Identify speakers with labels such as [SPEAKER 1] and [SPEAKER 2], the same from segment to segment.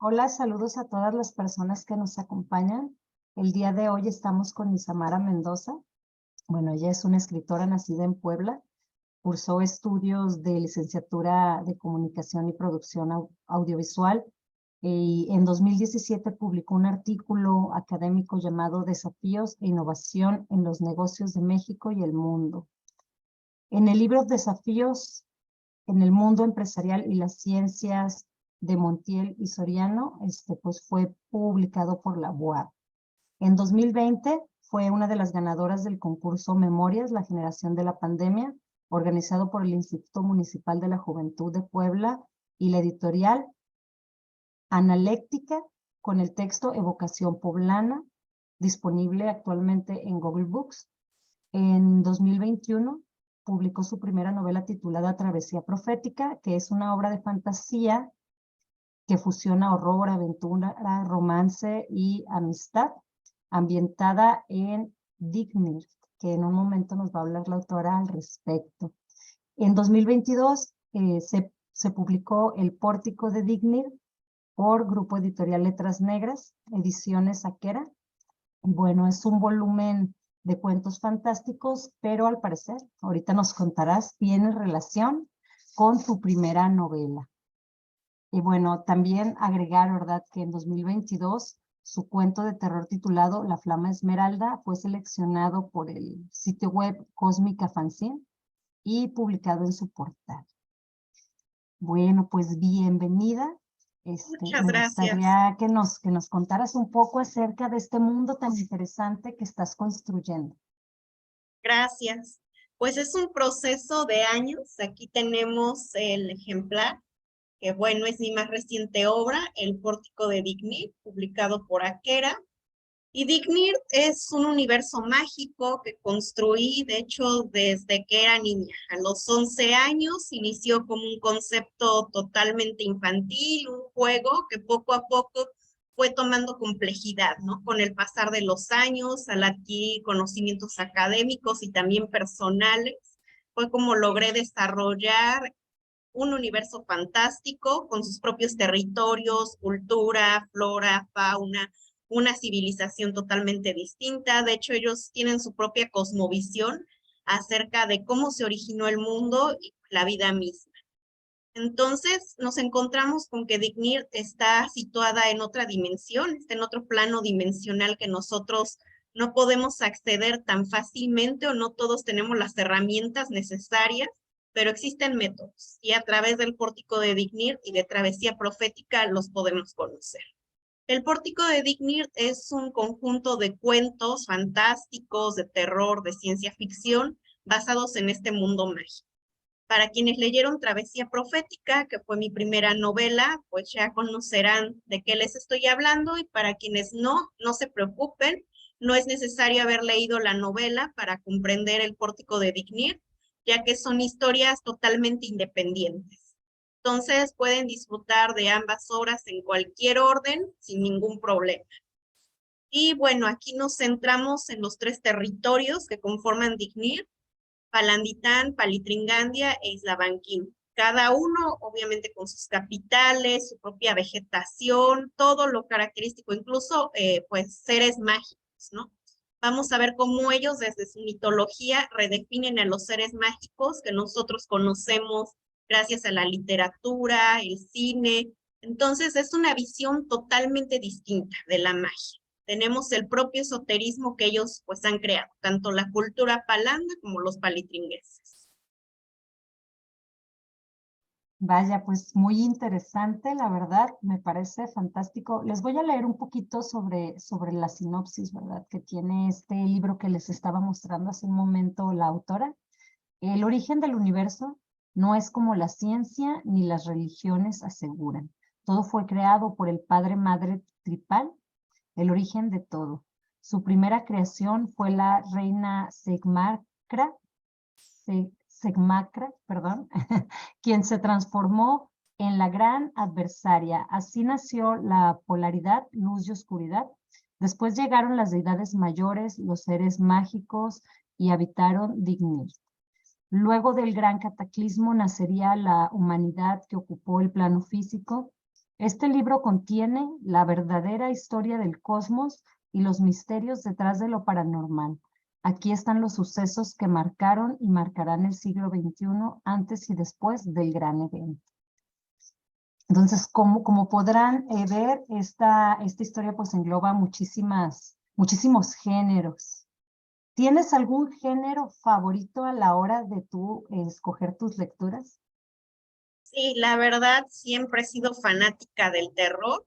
[SPEAKER 1] Hola, saludos a todas las personas que nos acompañan. El día de hoy estamos con Isamara Mendoza. Bueno, ella es una escritora nacida en Puebla. Cursó estudios de licenciatura de Comunicación y Producción Audiovisual y en 2017 publicó un artículo académico llamado Desafíos e Innovación en los Negocios de México y el Mundo. En el libro Desafíos en el Mundo Empresarial y las Ciencias de Montiel y Soriano, pues fue publicado por la UAB. En 2020 fue una de las ganadoras del concurso Memorias, la generación de la pandemia, organizado por el Instituto Municipal de la Juventud de Puebla y la editorial Analéctica, con el texto Evocación Poblana, disponible actualmente en Google Books. En 2021 publicó su primera novela titulada Travesía Profética, que es una obra de fantasía que fusiona horror, aventura, romance y amistad, ambientada en Dignir, que en un momento nos va a hablar la autora al respecto. En 2022 se publicó El Pórtico de Dignir por Grupo Editorial Letras Negras, Ediciones Aquera. Bueno, es un volumen de cuentos fantásticos, pero al parecer, ahorita nos contarás, tiene relación con tu primera novela. Y bueno, también agregar, ¿verdad?, que en 2022 su cuento de terror titulado La Flama Esmeralda fue seleccionado por el sitio web Cósmica Fanzine y publicado en su portal. Bueno, pues bienvenida.
[SPEAKER 2] Muchas
[SPEAKER 1] Me
[SPEAKER 2] gracias.
[SPEAKER 1] gustaría que nos contaras un poco acerca de este mundo tan interesante que estás construyendo.
[SPEAKER 2] Gracias. Pues es un proceso de años. Aquí tenemos el ejemplar, que bueno, es mi más reciente obra, El Pórtico de Dignir, publicado por Aquera. Y Dignir es un universo mágico que construí, de hecho, desde que era niña. A los 11 años inició como un concepto totalmente infantil, un juego que poco a poco fue tomando complejidad, ¿no? Con el pasar de los años, al adquirir conocimientos académicos y también personales, fue como logré desarrollar un universo fantástico con sus propios territorios, cultura, flora, fauna, una civilización totalmente distinta. De hecho, ellos tienen su propia cosmovisión acerca de cómo se originó el mundo y la vida misma. Entonces nos encontramos con que Dignir está situada en otra dimensión, está en otro plano dimensional que nosotros no podemos acceder tan fácilmente o no todos tenemos las herramientas necesarias, pero existen métodos y a través del Pórtico de Dignir y de Travesía Profética los podemos conocer. El Pórtico de Dignir es un conjunto de cuentos fantásticos, de terror, de ciencia ficción, basados en este mundo mágico. Para quienes leyeron Travesía Profética, que fue mi primera novela, pues ya conocerán de qué les estoy hablando, y para quienes no, no se preocupen, no es necesario haber leído la novela para comprender El Pórtico de Dignir, ya que son historias totalmente independientes. Entonces pueden disfrutar de ambas obras en cualquier orden, sin ningún problema. Y bueno, aquí nos centramos en los 3 territorios que conforman Dignir: Palanditán, Palitringandia e Isla Banquín. Cada uno, obviamente, con sus capitales, su propia vegetación, todo lo característico, incluso, pues, seres mágicos, ¿no? Vamos a ver cómo ellos, desde su mitología, redefinen a los seres mágicos que nosotros conocemos gracias a la literatura, el cine. Entonces, es una visión totalmente distinta de la magia. Tenemos el propio esoterismo que ellos pues han creado, tanto la cultura palanda como los palitringueses.
[SPEAKER 1] Vaya, pues muy interesante, la verdad, me parece fantástico. Les voy a leer un poquito sobre la sinopsis, ¿verdad?, que tiene este libro que les estaba mostrando hace un momento la autora. El origen del universo no es como la ciencia ni las religiones aseguran. Todo fue creado por el Padre Madre Tripal, el origen de todo. Su primera creación fue la reina Segmacra, perdón, quien se transformó en la gran adversaria. Así nació la polaridad, luz y oscuridad. Después llegaron las deidades mayores, los seres mágicos, y habitaron Dignir. Luego del gran cataclismo nacería la humanidad que ocupó el plano físico Este libro contiene la verdadera historia del cosmos y los misterios detrás de lo paranormal. Aquí están los sucesos que marcaron y marcarán el siglo XXI antes y después del gran evento. Entonces, como podrán ver, esta historia pues engloba muchísimos géneros. ¿Tienes algún género favorito a la hora de tú escoger tus lecturas?
[SPEAKER 2] Sí, la verdad, siempre he sido fanática del terror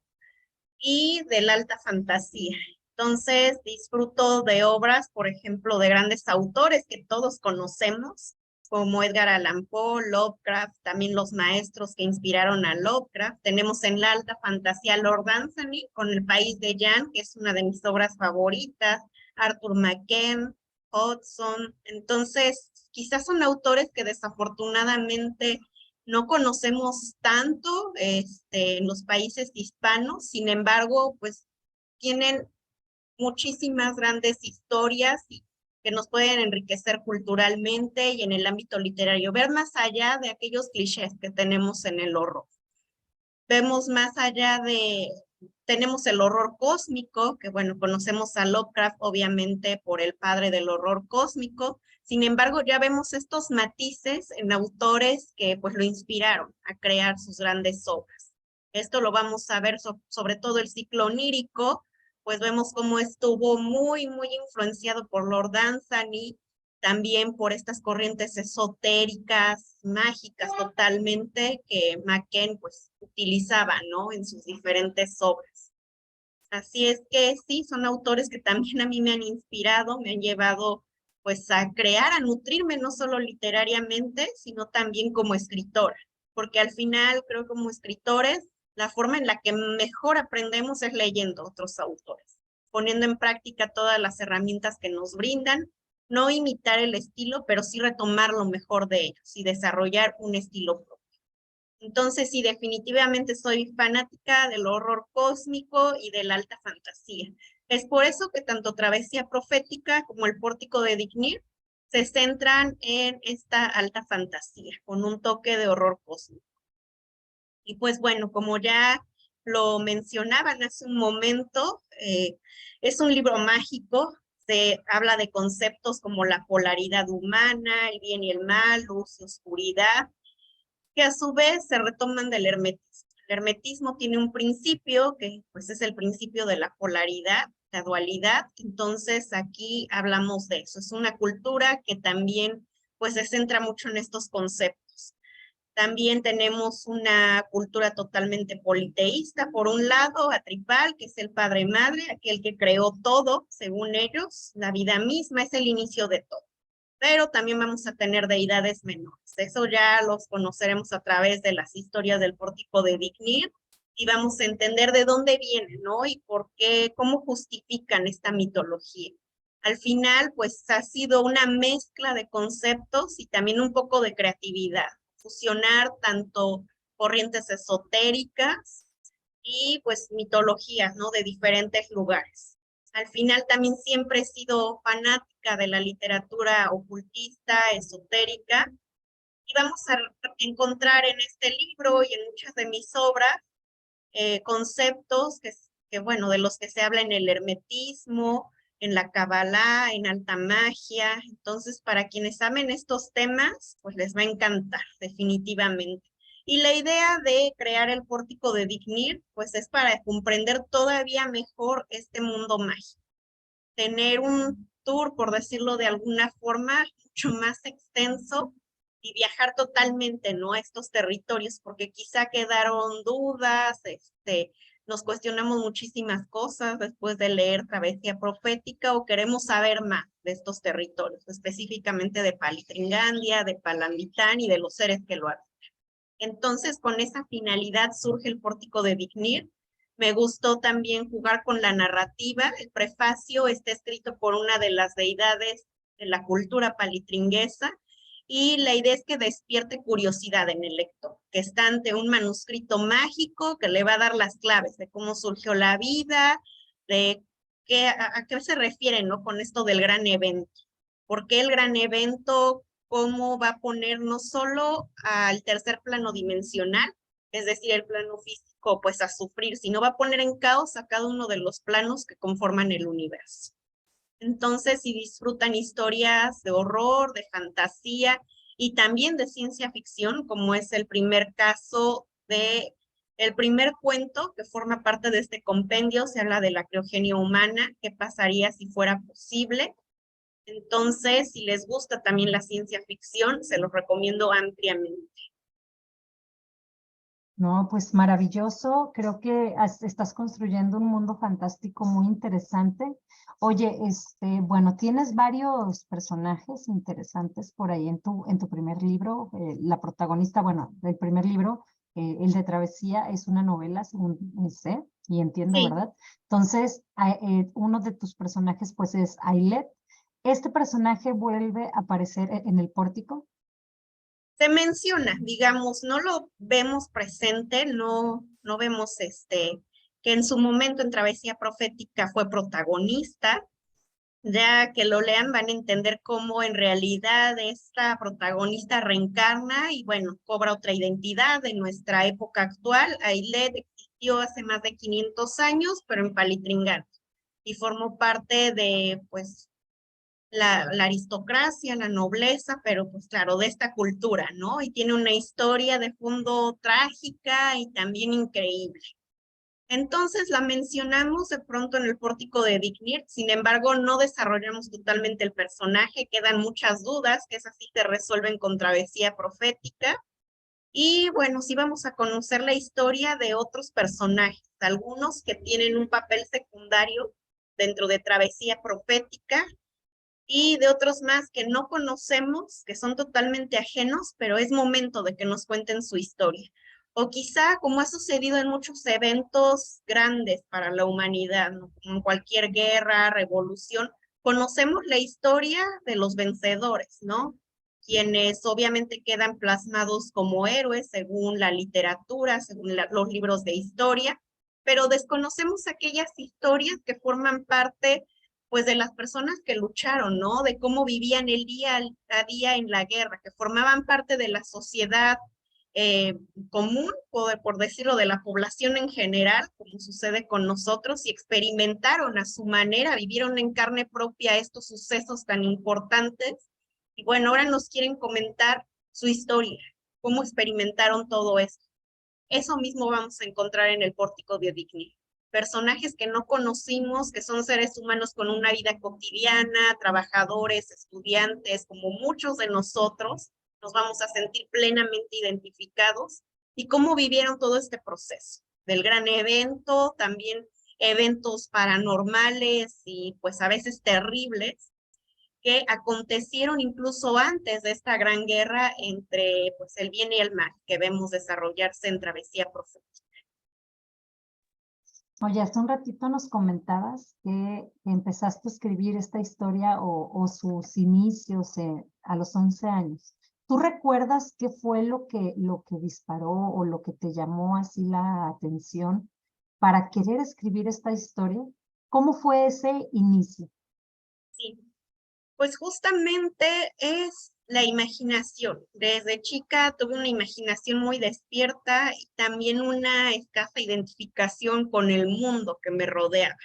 [SPEAKER 2] y de la alta fantasía. Entonces, disfruto de obras, por ejemplo, de grandes autores que todos conocemos, como Edgar Allan Poe, Lovecraft, también los maestros que inspiraron a Lovecraft. Tenemos en la alta fantasía Lord Anthony con El País de Jan, que es una de mis obras favoritas, Arthur McKen, Hudson. Entonces, quizás son autores que desafortunadamente no conocemos tanto en los países hispanos, sin embargo, pues tienen muchísimas grandes historias y que nos pueden enriquecer culturalmente y en el ámbito literario, ver más allá de aquellos clichés que tenemos en el horror. Vemos más allá tenemos el horror cósmico, que bueno, conocemos a Lovecraft obviamente por el padre del horror cósmico, sin embargo ya vemos estos matices en autores que pues lo inspiraron a crear sus grandes obras. Esto lo vamos a ver sobre todo el ciclo onírico, pues vemos cómo estuvo muy influenciado por Lord Anthony, también por estas corrientes esotéricas, mágicas totalmente, que McKen pues utilizaba, ¿no? En sus diferentes obras. Así es que sí, son autores que también a mí me han inspirado, me han llevado pues a crear, a nutrirme no solo literariamente, sino también como escritora, porque al final creo como escritores, la forma en la que mejor aprendemos es leyendo otros autores, poniendo en práctica todas las herramientas que nos brindan, no imitar el estilo, pero sí retomar lo mejor de ellos y desarrollar un estilo propio. Entonces, sí, definitivamente soy fanática del horror cósmico y de la alta fantasía. Es por eso que tanto Travesía Profética como El Pórtico de Dignir se centran en esta alta fantasía, con un toque de horror cósmico. Y pues bueno, como ya lo mencionaban hace un momento, es un libro mágico, se habla de conceptos como la polaridad humana, el bien y el mal, luz y oscuridad, que a su vez se retoman del hermetismo. El hermetismo tiene un principio que pues es el principio de la polaridad, la dualidad, entonces aquí hablamos de eso. Es una cultura que también pues se centra mucho en estos conceptos. También tenemos una cultura totalmente politeísta, por un lado, Atripal, que es el padre madre, aquel que creó todo, según ellos, la vida misma es el inicio de todo. Pero también vamos a tener deidades menores. Eso ya los conoceremos a través de las historias del Pórtico de Dignir y vamos a entender de dónde vienen, ¿no? Y por qué, cómo justifican esta mitología. Al final, pues ha sido una mezcla de conceptos y también un poco de creatividad. Fusionar tanto corrientes esotéricas y pues mitologías, ¿no? De diferentes lugares. Al final también siempre he sido fanática de la literatura ocultista, esotérica, y vamos a encontrar en este libro y en muchas de mis obras conceptos bueno, de los que se habla en el hermetismo, en la cabalá, en alta magia. Entonces, para quienes amen estos temas, pues les va a encantar, definitivamente. Y la idea de crear el Pórtico de Dignir, pues es para comprender todavía mejor este mundo mágico. Tener un tour, por decirlo de alguna forma, mucho más extenso y viajar totalmente, ¿no? A estos territorios, porque quizá quedaron dudas, nos cuestionamos muchísimas cosas después de leer Travesía Profética o queremos saber más de estos territorios, específicamente de Palitringandia, de Palanditán y de los seres que lo habitan. Entonces, con esa finalidad surge el Pórtico de Dignir. Me gustó también jugar con la narrativa. El prefacio está escrito por una de las deidades de la cultura palitringuesa y la idea es que despierte curiosidad en el lector, que está ante un manuscrito mágico que le va a dar las claves de cómo surgió la vida, de a qué se refiere, ¿no? Con esto del gran evento. ¿Por qué el gran evento? Cómo va a poner no solo al tercer plano dimensional, es decir, el plano físico, pues a sufrir, sino va a poner en caos a cada uno de los planos que conforman el universo. Entonces, si disfrutan historias de horror, de fantasía y también de ciencia ficción, como es el primer caso de el primer cuento que forma parte de este compendio, se habla de la criogenia humana, qué pasaría si fuera posible. Entonces, si les gusta también la ciencia ficción, se los recomiendo ampliamente.
[SPEAKER 1] No, pues maravilloso. Creo que estás construyendo un mundo fantástico muy interesante. Oye, bueno, tienes varios personajes interesantes por ahí en tu primer libro. La protagonista, bueno, del primer libro, el de Travesía, es una novela, según sé y entiendo,
[SPEAKER 2] Sí,
[SPEAKER 1] ¿verdad? Entonces, uno de tus personajes, pues, es Ailet. ¿Este personaje vuelve a aparecer en el pórtico?
[SPEAKER 2] se menciona, digamos, no lo vemos presente, no vemos que en su momento en Travesía Profética fue protagonista. Ya que lo lean van a entender cómo en realidad esta protagonista reencarna y bueno, cobra otra identidad en nuestra época actual. Ailed existió hace más de 500 años, pero en Palitringán, y formó parte de pues la aristocracia, la nobleza, pero pues claro, de esta cultura, ¿no? Y tiene una historia de fondo trágica y también increíble. Entonces la mencionamos de pronto en el pórtico de Dignir, sin embargo no desarrollamos totalmente el personaje, quedan muchas dudas, que esas sí se resuelven con Travesía Profética. Y bueno, sí vamos a conocer la historia de otros personajes, algunos que tienen un papel secundario dentro de Travesía Profética y de otros más que no conocemos, que son totalmente ajenos, pero es momento de que nos cuenten su historia. O quizá, como ha sucedido en muchos eventos grandes para la humanidad, ¿no? Como en cualquier guerra, revolución, conocemos la historia de los vencedores, ¿no? Quienes obviamente quedan plasmados como héroes según la literatura, según los libros de historia, pero desconocemos aquellas historias que forman parte pues de las personas que lucharon, ¿no? De cómo vivían el día a día en la guerra, que formaban parte de la sociedad eh, común, por decirlo, de la población en general, como sucede con nosotros, y experimentaron a su manera, vivieron en carne propia estos sucesos tan importantes. Y bueno, ahora nos quieren comentar su historia, cómo experimentaron todo esto. Eso mismo vamos a encontrar en el pórtico de Digny. Personajes que no conocimos, que son seres humanos con una vida cotidiana, trabajadores, estudiantes, como muchos de nosotros, nos vamos a sentir plenamente identificados y cómo vivieron todo este proceso del gran evento, también eventos paranormales y pues a veces terribles que acontecieron incluso antes de esta gran guerra entre pues, el bien y el mal que vemos desarrollarse en Travesía Profética.
[SPEAKER 1] Oye, hace un ratito nos comentabas que empezaste a escribir esta historia o sus inicios a los 11 años. ¿Tú recuerdas qué fue lo que disparó o lo que te llamó así la atención para querer escribir esta historia? ¿Cómo fue ese inicio?
[SPEAKER 2] Sí, pues justamente es la imaginación. Desde chica tuve una imaginación muy despierta y también una escasa identificación con el mundo que me rodeaba.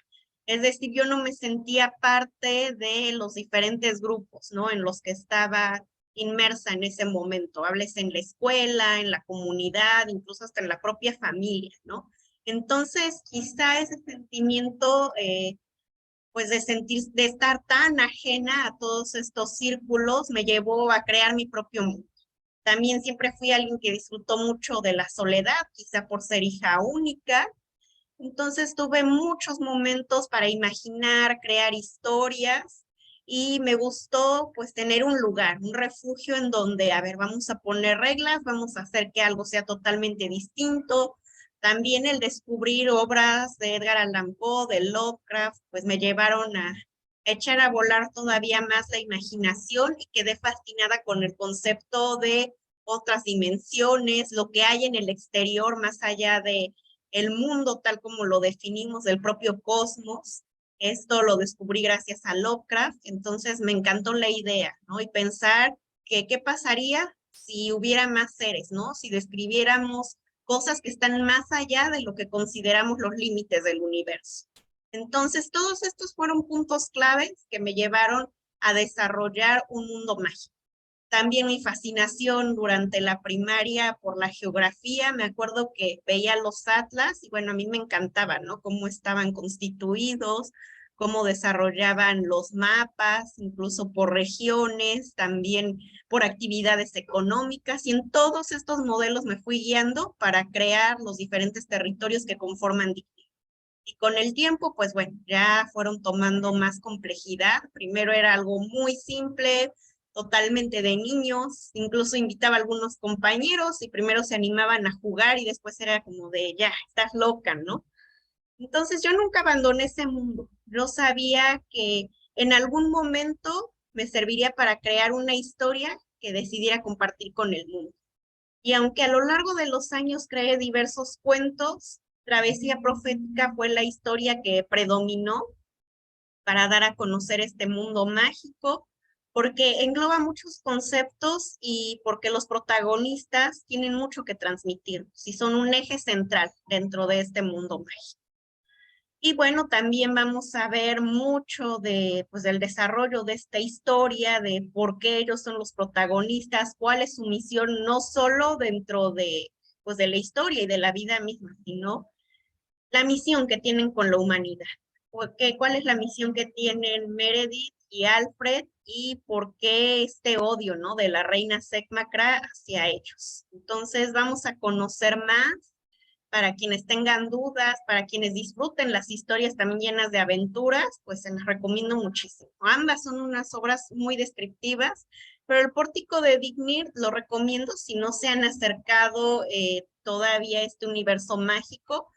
[SPEAKER 2] Es decir, yo no me sentía parte de los diferentes grupos, ¿no? En los que estaba inmersa en ese momento. Hables en la escuela, en la comunidad, incluso hasta en la propia familia, ¿no? Entonces, quizá ese sentimiento pues de sentir, de estar tan ajena a todos estos círculos, me llevó a crear mi propio mundo. También siempre fui alguien que disfrutó mucho de la soledad, quizá por ser hija única. Entonces tuve muchos momentos para imaginar, crear historias y me gustó pues tener un lugar, un refugio en donde, a ver, vamos a poner reglas, vamos a hacer que algo sea totalmente distinto. También el descubrir obras de Edgar Allan Poe, de Lovecraft, pues me llevaron a echar a volar todavía más la imaginación y quedé fascinada con el concepto de otras dimensiones, lo que hay en el exterior más allá de el mundo tal como lo definimos, del propio cosmos. Esto lo descubrí gracias a Lovecraft, entonces me encantó la idea, ¿no? Y pensar que qué pasaría si hubiera más seres, ¿no? Si describiéramos cosas que están más allá de lo que consideramos los límites del universo. Entonces, todos estos fueron puntos claves que me llevaron a desarrollar un mundo mágico. También mi fascinación durante la primaria por la geografía, me acuerdo que veía los atlas y bueno, a mí me encantaba, ¿no? Cómo estaban constituidos, cómo desarrollaban los mapas, incluso por regiones, también por actividades económicas, y en todos estos modelos me fui guiando para crear los diferentes territorios que conforman Dignidad. Y con el tiempo, pues bueno, ya fueron tomando más complejidad. Primero era algo muy simple, totalmente de niños, incluso invitaba a algunos compañeros y primero se animaban a jugar y después era como de, ya, estás loca, ¿no? Entonces yo nunca abandoné ese mundo. Yo sabía que en algún momento me serviría para crear una historia que decidiera compartir con el mundo. Y aunque a lo largo de los años creé diversos cuentos, Travesía Profética fue la historia que predominó para dar a conocer este mundo mágico, porque engloba muchos conceptos y porque los protagonistas tienen mucho que transmitir y son un eje central dentro de este mundo mágico. Y bueno, también vamos a ver mucho de, pues, del desarrollo de esta historia, de por qué ellos son los protagonistas, cuál es su misión, no solo dentro de, pues, de la historia y de la vida misma, sino la misión que tienen con la humanidad. ¿Cuál es la misión que tienen Meredith y Alfred y por qué este odio, ¿no? De la reina Secmacra hacia ellos? Entonces vamos a conocer más. Para quienes tengan dudas, para quienes disfruten las historias también llenas de aventuras, pues se las recomiendo muchísimo. Ambas son unas obras muy descriptivas, pero el Pórtico de Dignir lo recomiendo si no se han acercado todavía a este universo mágico.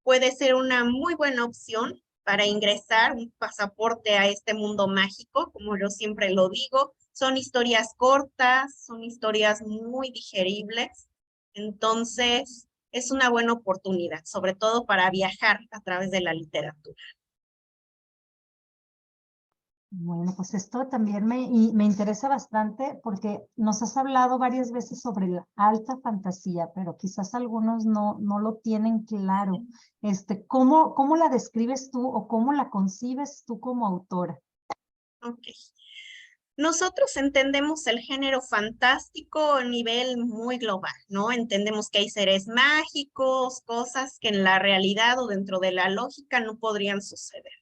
[SPEAKER 2] Puede ser una muy buena opción para ingresar, un pasaporte a este mundo mágico, como yo siempre lo digo. Son historias cortas, son historias muy digeribles, entonces es una buena oportunidad, sobre todo para viajar a través de la literatura.
[SPEAKER 1] Bueno, pues esto también me interesa bastante porque nos has hablado varias veces sobre la alta fantasía, pero quizás algunos no lo tienen claro. ¿Cómo la describes tú o cómo la concibes tú como autora?
[SPEAKER 2] Ok. Nosotros entendemos el género fantástico a nivel muy global, ¿no? Entendemos que hay seres mágicos, cosas que en la realidad o dentro de la lógica no podrían suceder.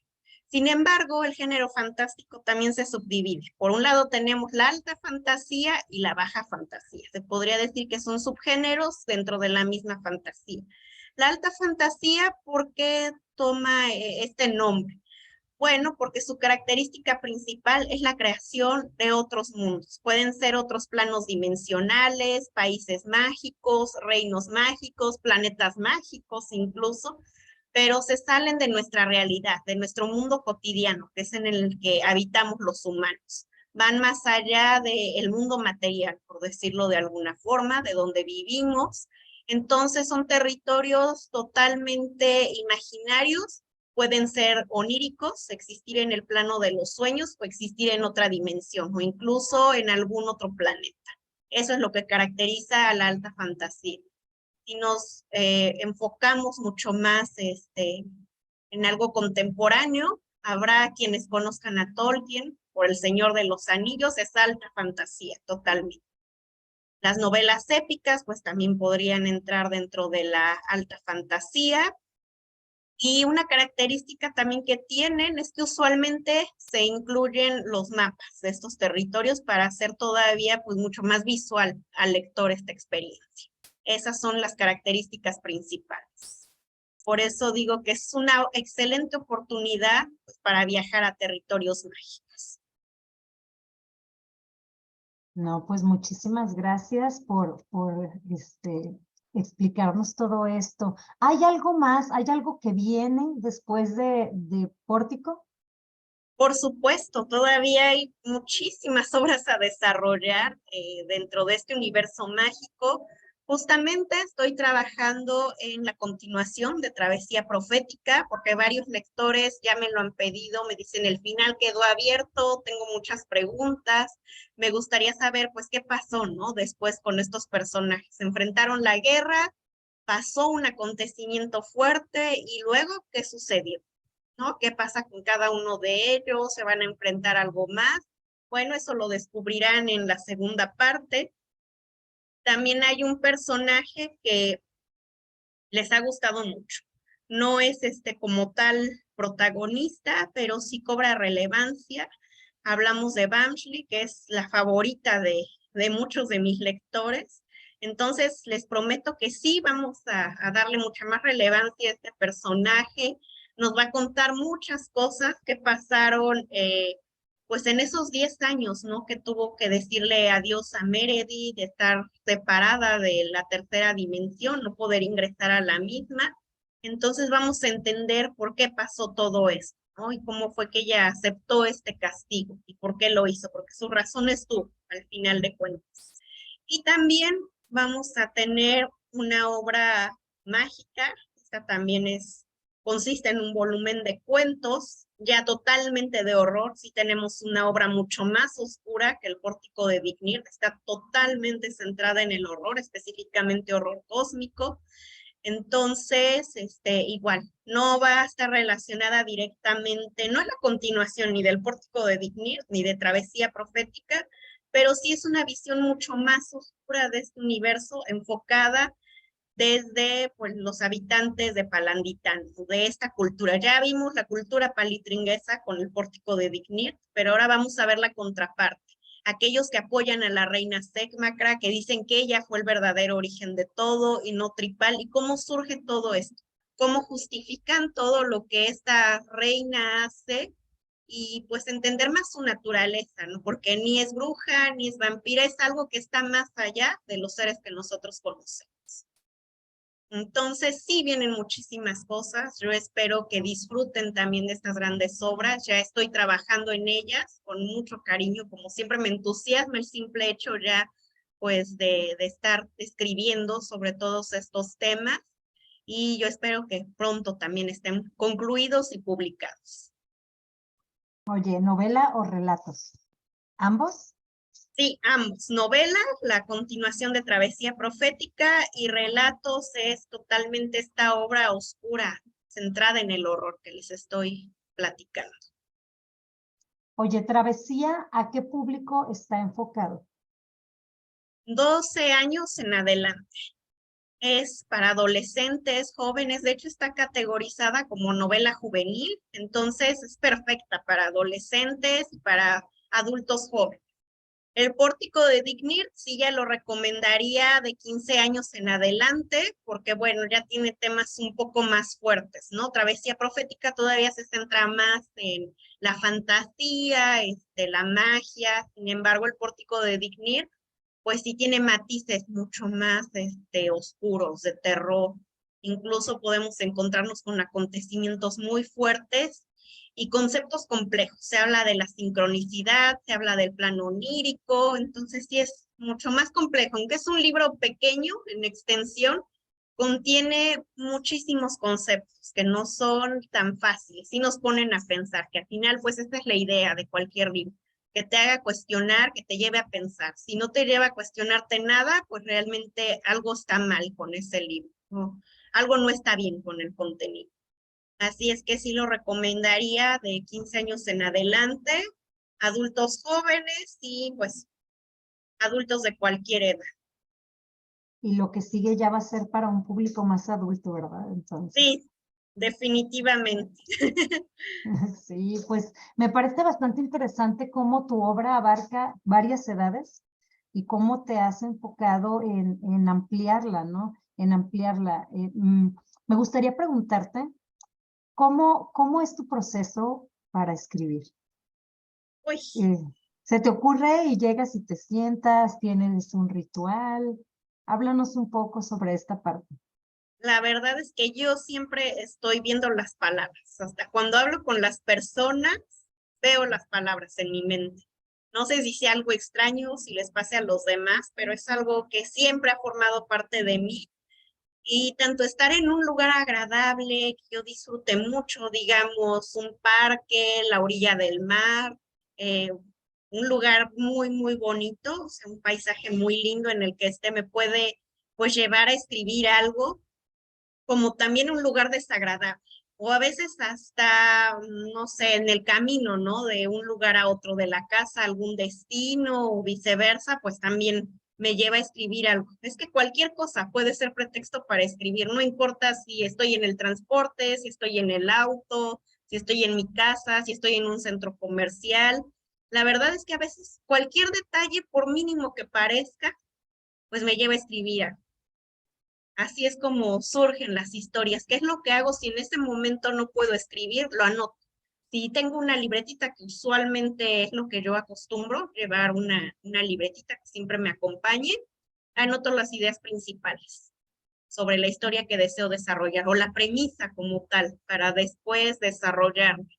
[SPEAKER 2] Sin embargo, el género fantástico también se subdivide. Por un lado tenemos la alta fantasía y la baja fantasía. Se podría decir que son subgéneros dentro de la misma fantasía. La alta fantasía, ¿por qué toma este nombre? Bueno, porque su característica principal es la creación de otros mundos. Pueden ser otros planos dimensionales, países mágicos, reinos mágicos, planetas mágicos incluso, pero se salen de nuestra realidad, de nuestro mundo cotidiano, que es en el que habitamos los humanos. Van más allá del mundo material, por decirlo de alguna forma, de donde vivimos. Entonces son territorios totalmente imaginarios, pueden ser oníricos, existir en el plano de los sueños o existir en otra dimensión o incluso en algún otro planeta. Eso es lo que caracteriza a la alta fantasía. Si nos enfocamos mucho más en algo contemporáneo, habrá quienes conozcan a Tolkien por El Señor de los Anillos, es alta fantasía totalmente. Las novelas épicas pues también podrían entrar dentro de la alta fantasía. Y una característica también que tienen es que usualmente se incluyen los mapas de estos territorios para hacer todavía pues mucho más visual al lector esta experiencia. Esas son las características principales. Por eso digo que es una excelente oportunidad pues, para viajar a territorios mágicos.
[SPEAKER 1] No, pues muchísimas gracias por explicarnos todo esto. ¿Hay algo más? ¿Hay algo que viene después de Pórtico?
[SPEAKER 2] Por supuesto, todavía hay muchísimas obras a desarrollar dentro de este universo mágico. Justamente estoy trabajando en la continuación de Travesía Profética, porque varios lectores ya me lo han pedido, me dicen el final quedó abierto, tengo muchas preguntas, me gustaría saber pues qué pasó, ¿no? Después con estos personajes, se enfrentaron la guerra, pasó un acontecimiento fuerte y luego, ¿qué sucedió? ¿No? ¿Qué pasa con cada uno de ellos? ¿Se van a enfrentar a algo más? Bueno, eso lo descubrirán en la segunda parte. También hay un personaje que les ha gustado mucho. No es como tal protagonista, pero sí cobra relevancia. Hablamos de Bamshley, que es la favorita de muchos de mis lectores. Entonces, les prometo que sí vamos a darle mucha más relevancia a este personaje. Nos va a contar muchas cosas que pasaron pues en esos 10 años, ¿no? Que tuvo que decirle adiós a Meredith, de estar separada de la tercera dimensión, no poder ingresar a la misma. Entonces vamos a entender por qué pasó todo esto, ¿no? Y cómo fue que ella aceptó este castigo y por qué lo hizo, porque sus razones tuvo al final de cuentas. Y también vamos a tener una obra mágica, esta también consiste en un volumen de cuentos, ya totalmente de horror. Sí tenemos una obra mucho más oscura que el Pórtico de Dignir, está totalmente centrada en el horror, específicamente horror cósmico. Entonces, igual, no va a estar relacionada directamente, no es la continuación ni del Pórtico de Dignir, ni de Travesía Profética, pero sí es una visión mucho más oscura de este universo, enfocada desde pues, los habitantes de Palanditán, de esta cultura. Ya vimos la cultura palitringuesa con el Pórtico de Dignir, pero ahora vamos a ver la contraparte. Aquellos que apoyan a la reina Secmacra, que dicen que ella fue el verdadero origen de todo y no Tripal, y cómo surge todo esto, cómo justifican todo lo que esta reina hace, y pues entender más su naturaleza, ¿no? Porque ni es bruja, ni es vampira, es algo que está más allá de los seres que nosotros conocemos. Entonces, sí vienen muchísimas cosas. Yo espero que disfruten también de estas grandes obras. Ya estoy trabajando en ellas con mucho cariño. Como siempre, me entusiasma el simple hecho ya, pues, de estar escribiendo sobre todos estos temas. Y yo espero que pronto también estén concluidos y publicados.
[SPEAKER 1] Oye, ¿novela o relatos? ¿Ambos?
[SPEAKER 2] Sí, ambos. Novela, la continuación de Travesía Profética, y relatos es totalmente esta obra oscura, centrada en el horror que les estoy platicando.
[SPEAKER 1] Oye, Travesía, ¿a qué público está enfocado?
[SPEAKER 2] 12 años en adelante. Es para adolescentes, jóvenes, de hecho está categorizada como novela juvenil, entonces es perfecta para adolescentes y para adultos jóvenes. El Pórtico de Dignir sí ya lo recomendaría de 15 años en adelante, porque bueno, ya tiene temas un poco más fuertes, ¿no? Travesía Profética todavía se centra más en la fantasía, la magia. Sin embargo, el Pórtico de Dignir, pues sí tiene matices mucho más oscuros, de terror. Incluso podemos encontrarnos con acontecimientos muy fuertes y conceptos complejos. Se habla de la sincronicidad, se habla del plano onírico, entonces sí es mucho más complejo. Aunque es un libro pequeño en extensión, contiene muchísimos conceptos que no son tan fáciles y nos ponen a pensar, que al final pues esta es la idea de cualquier libro, que te haga cuestionar, que te lleve a pensar. Si no te lleva a cuestionarte nada, pues realmente algo está mal con ese libro, ¿no? Algo no está bien con el contenido. Así es que sí lo recomendaría de 15 años en adelante, adultos jóvenes y pues adultos de cualquier edad.
[SPEAKER 1] Y lo que sigue ya va a ser para un público más adulto, ¿verdad? Entonces.
[SPEAKER 2] Sí, definitivamente.
[SPEAKER 1] Sí, pues me parece bastante interesante cómo tu obra abarca varias edades y cómo te has enfocado en ampliarla, ¿no? En ampliarla. Me gustaría preguntarte, ¿cómo es tu proceso para escribir?
[SPEAKER 2] Uy,
[SPEAKER 1] ¿Se te ocurre y llegas y te sientas? ¿Tienes un ritual? Háblanos un poco sobre esta parte.
[SPEAKER 2] la verdad es que yo siempre estoy viendo las palabras. Hasta cuando hablo con las personas, veo las palabras en mi mente. No sé si sea algo extraño, si les pase a los demás, pero es algo que siempre ha formado parte de mí. Y tanto estar en un lugar agradable, que yo disfrute mucho, digamos, un parque, la orilla del mar, eh, un lugar muy, muy bonito, o sea, un paisaje muy lindo en el que me puede, pues, llevar a escribir algo, como también un lugar desagradable. O a veces hasta, no sé, en el camino, ¿no? De un lugar a otro, de la casa a algún destino o viceversa, pues también me lleva a escribir algo. Es que cualquier cosa puede ser pretexto para escribir, no importa si estoy en el transporte, si estoy en el auto, si estoy en mi casa, si estoy en un centro comercial. La verdad es que a veces cualquier detalle, por mínimo que parezca, pues me lleva a escribir algo. Así es como surgen las historias. ¿Qué es lo que hago si en ese momento no puedo escribir? Lo anoto. Si tengo una libretita, que usualmente es lo que yo acostumbro, llevar una libretita que siempre me acompañe, anoto las ideas principales sobre la historia que deseo desarrollar o la premisa como tal para después desarrollarla.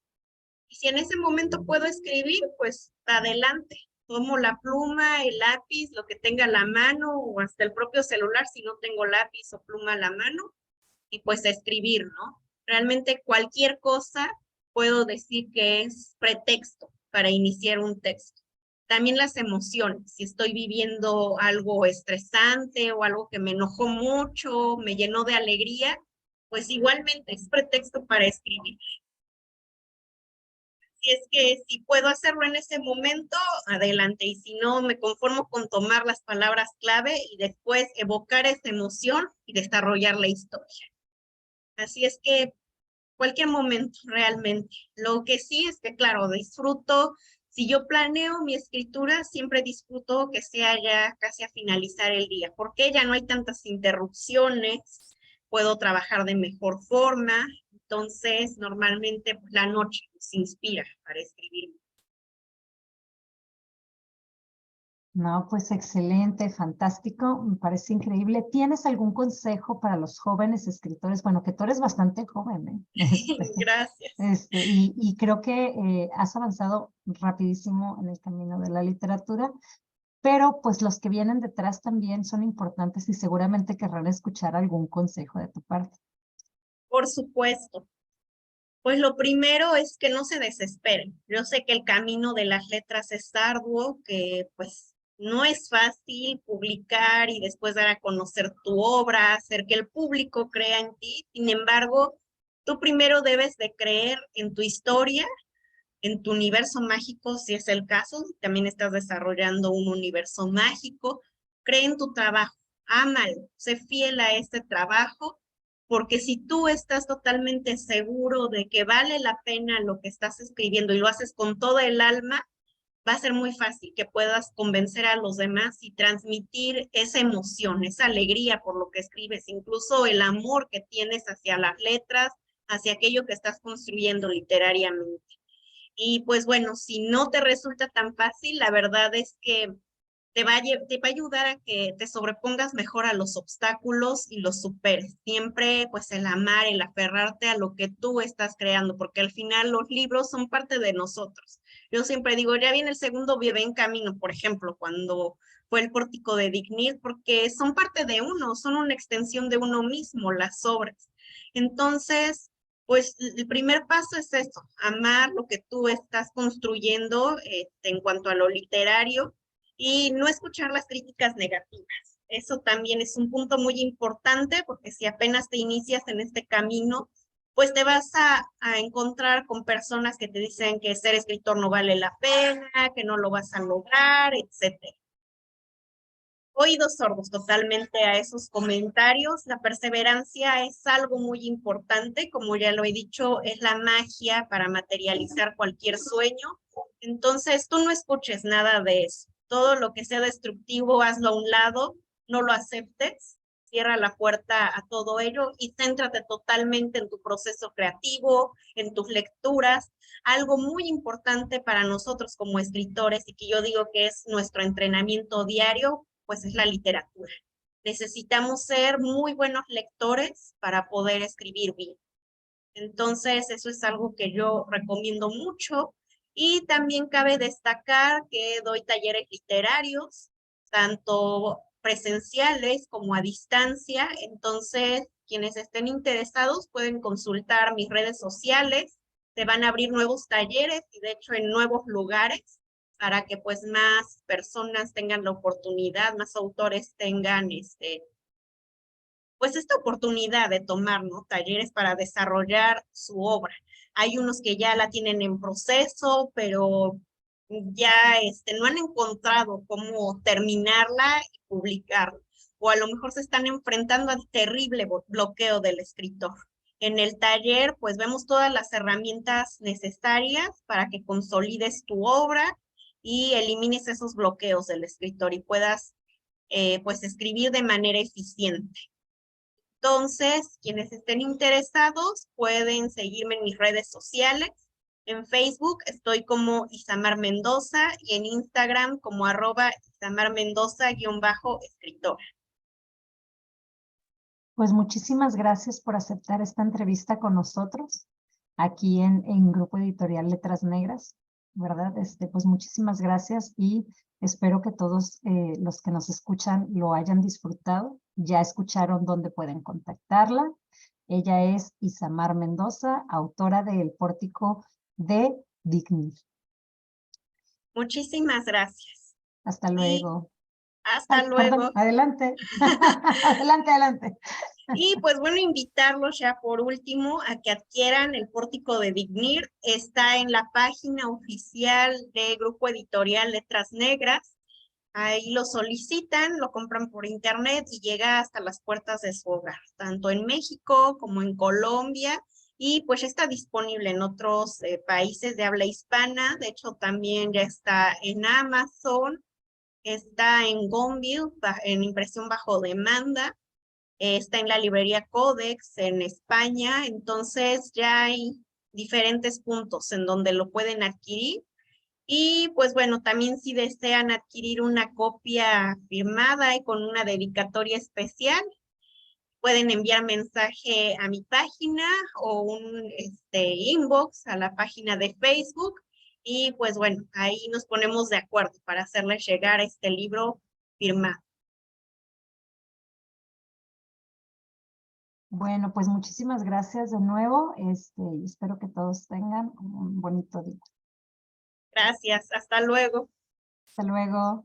[SPEAKER 2] Y si en ese momento puedo escribir, pues adelante. Tomo la pluma, el lápiz, lo que tenga a la mano o hasta el propio celular si no tengo lápiz o pluma a la mano y pues a escribir, ¿no? Realmente cualquier cosa puedo decir que es pretexto para iniciar un texto. También las emociones, si estoy viviendo algo estresante o algo que me enojó mucho, me llenó de alegría, pues igualmente es pretexto para escribir. Si es que si puedo hacerlo en ese momento, adelante. Y si no, me conformo con tomar las palabras clave y después evocar esa emoción y desarrollar la historia. Así es que cualquier momento realmente. Lo que sí es que, claro, disfruto. Si yo planeo mi escritura, siempre disfruto que sea ya casi a finalizar el día, porque ya no hay tantas interrupciones, puedo trabajar de mejor forma. Entonces, normalmente pues, la noche se inspira para escribir.
[SPEAKER 1] No, pues excelente, fantástico, me parece increíble. ¿Tienes algún consejo para los jóvenes escritores? Bueno, que tú eres bastante joven, ¿eh?
[SPEAKER 2] Gracias.
[SPEAKER 1] Y creo que has avanzado rapidísimo en el camino de la literatura, pero pues los que vienen detrás también son importantes y seguramente querrán escuchar algún consejo de tu parte.
[SPEAKER 2] Por supuesto. Pues lo primero es que no se desesperen. Yo sé que el camino de las letras es arduo, que pues no es fácil publicar y después dar a conocer tu obra, hacer que el público crea en ti. Sin embargo, tú primero debes de creer en tu historia, en tu universo mágico, si es el caso. También estás desarrollando un universo mágico. Cree en tu trabajo, ámalo, sé fiel a este trabajo porque si tú estás totalmente seguro de que vale la pena lo que estás escribiendo y lo haces con todo el alma, va a ser muy fácil que puedas convencer a los demás y transmitir esa emoción, esa alegría por lo que escribes, incluso el amor que tienes hacia las letras, hacia aquello que estás construyendo literariamente. Y pues bueno, si no te resulta tan fácil, la verdad es que te va a ayudar a que te sobrepongas mejor a los obstáculos y los superes. Siempre, pues, el amar, el aferrarte a lo que tú estás creando, porque al final los libros son parte de nosotros. Yo siempre digo, ya viene el segundo bebé en camino, por ejemplo, cuando fue el Pórtico de Dignir, porque son parte de uno, son una extensión de uno mismo, las obras. Entonces, pues el primer paso es eso, amar lo que tú estás construyendo en cuanto a lo literario y no escuchar las críticas negativas. Eso también es un punto muy importante porque si apenas te inicias en este camino, pues te vas a encontrar con personas que te dicen que ser escritor no vale la pena, que no lo vas a lograr, etcétera. Oídos sordos totalmente a esos comentarios. La perseverancia es algo muy importante, como ya lo he dicho, es la magia para materializar cualquier sueño. Entonces, tú no escuches nada de eso. Todo lo que sea destructivo, hazlo a un lado, no lo aceptes, cierra la puerta a todo ello y céntrate totalmente en tu proceso creativo, en tus lecturas. Algo muy importante para nosotros como escritores y que yo digo que es nuestro entrenamiento diario, pues es la literatura. Necesitamos ser muy buenos lectores para poder escribir bien. Entonces, eso es algo que yo recomiendo mucho. Y también cabe destacar que doy talleres literarios, tanto presenciales como a distancia. Entonces, quienes estén interesados pueden consultar mis redes sociales. Se van a abrir nuevos talleres y de hecho en nuevos lugares para que pues más personas tengan la oportunidad, más autores tengan pues esta oportunidad de tomar, ¿no?, talleres para desarrollar su obra. Hay unos que ya la tienen en proceso, pero ya no han encontrado cómo terminarla y publicarla. O a lo mejor se están enfrentando al terrible bloqueo del escritor. En el taller, pues vemos todas las herramientas necesarias para que consolides tu obra y elimines esos bloqueos del escritor y puedas, pues, escribir de manera eficiente. Entonces, quienes estén interesados pueden seguirme en mis redes sociales. En Facebook estoy como Isamar Mendoza y en Instagram como @IsamarMendoza_escritora.
[SPEAKER 1] Pues muchísimas gracias por aceptar esta entrevista con nosotros aquí en Grupo Editorial Letras Negras, ¿verdad? Pues muchísimas gracias y espero que todos los que nos escuchan lo hayan disfrutado. Ya escucharon dónde pueden contactarla. Ella es Isamar Mendoza, autora de El Pórtico de Dignir.
[SPEAKER 2] Muchísimas gracias.
[SPEAKER 1] Hasta luego.
[SPEAKER 2] Hasta luego.
[SPEAKER 1] Perdón, adelante. Adelante.
[SPEAKER 2] Y pues bueno, invitarlos ya por último a que adquieran El Pórtico de Dignir. Está en la página oficial de Grupo Editorial Letras Negras. Ahí lo solicitan, lo compran por internet y llega hasta las puertas de su hogar, tanto en México como en Colombia. Y pues está disponible en otros países de habla hispana. De hecho, también ya está en Amazon, está en Gonville, en impresión bajo demanda. Está en la librería Codex en España, entonces ya hay diferentes puntos en donde lo pueden adquirir. Y pues bueno, también si desean adquirir una copia firmada y con una dedicatoria especial, pueden enviar mensaje a mi página o un inbox a la página de Facebook. Y pues bueno, ahí nos ponemos de acuerdo para hacerles llegar este libro firmado.
[SPEAKER 1] Bueno, pues muchísimas gracias de nuevo. Espero que todos tengan un bonito día.
[SPEAKER 2] Gracias, hasta luego.
[SPEAKER 1] Hasta luego.